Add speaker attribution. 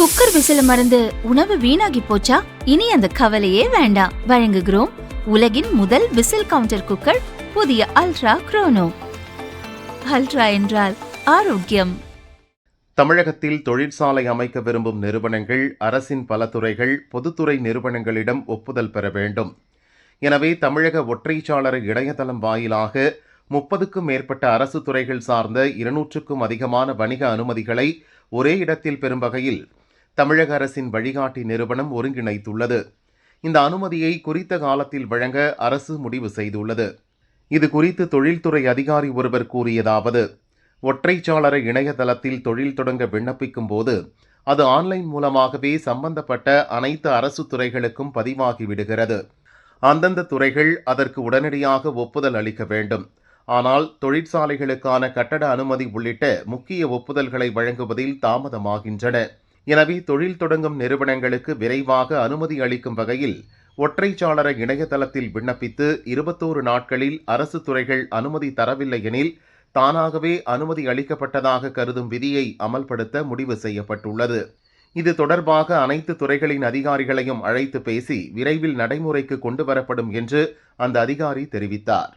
Speaker 1: Cooker விசில மறந்து உணவு வீணாகி போச்சா? இனி அந்த கவலையே வேண்டாம். வழங்குகிறோம் உலகின் முதல் விசில் கவுண்டர் குக்கர், புதிய அல்ட்ரா குரோனோ. அல்ட்ரா என்றால் ஆரோக்கியம்.
Speaker 2: தமிழகத்தில் தொழிற்சாலை அமைக்க விரும்பும் நிறுவனங்கள் அரசின் பல துறைகள் பொதுத்துறை நிறுவனங்களிடம் ஒப்புதல் பெற வேண்டும். எனவே தமிழக ஒற்றைச்சாளர இணையதளம் வாயிலாக 30க்கும் மேற்பட்ட அரசு துறைகள் சார்ந்த 200க்கும் அதிகமான வணிக அனுமதிகளை ஒரே இடத்தில் பெறும் வகையில் தமிழக அரசின் வழிகாட்டி நிறுவனம் ஒருங்கிணைத்துள்ளது. இந்த அனுமதியை குறித்த காலத்தில் வழங்க அரசு முடிவு செய்துள்ளது. இது குறித்து தொழில்துறை அதிகாரி ஒருவர் கூறியதாவது: ஒற்றைச்சாளர இணையதளத்தில் தொழில் தொடங்க விண்ணப்பிக்கும் போது அது ஆன்லைன் மூலமாகவே சம்பந்தப்பட்ட அனைத்து அரசு துறைகளுக்கும் பதிவாகிவிடுகிறது. அந்தந்த துறைகள் அதற்கு உடனடியாக ஒப்புதல் அளிக்க வேண்டும். ஆனால் தொழிற்சாலைகளுக்கான கட்டட அனுமதி உள்ளிட்ட முக்கிய ஒப்புதல்களை வழங்குவதில் தாமதமாகின்றன. எனவே தொழில் தொடங்கும் நிறுவனங்களுக்கு விரைவாக அனுமதி அளிக்கும் வகையில் ஒற்றைச்சாளர இணையதளத்தில் விண்ணப்பித்து 21 நாட்களில் அரசு துறைகள் அனுமதி தரவில்லை எனில் தானாகவே அனுமதி அளிக்கப்பட்டதாக கருதும் விதியை அமல்படுத்த முடிவு செய்யப்பட்டுள்ளது. இது தொடர்பாக அனைத்து துறைகளின் அதிகாரிகளையும் அழைத்து பேசி விரைவில் நடைமுறைக்கு கொண்டு வரப்படும் என்று அந்த அதிகாரி தெரிவித்தார்.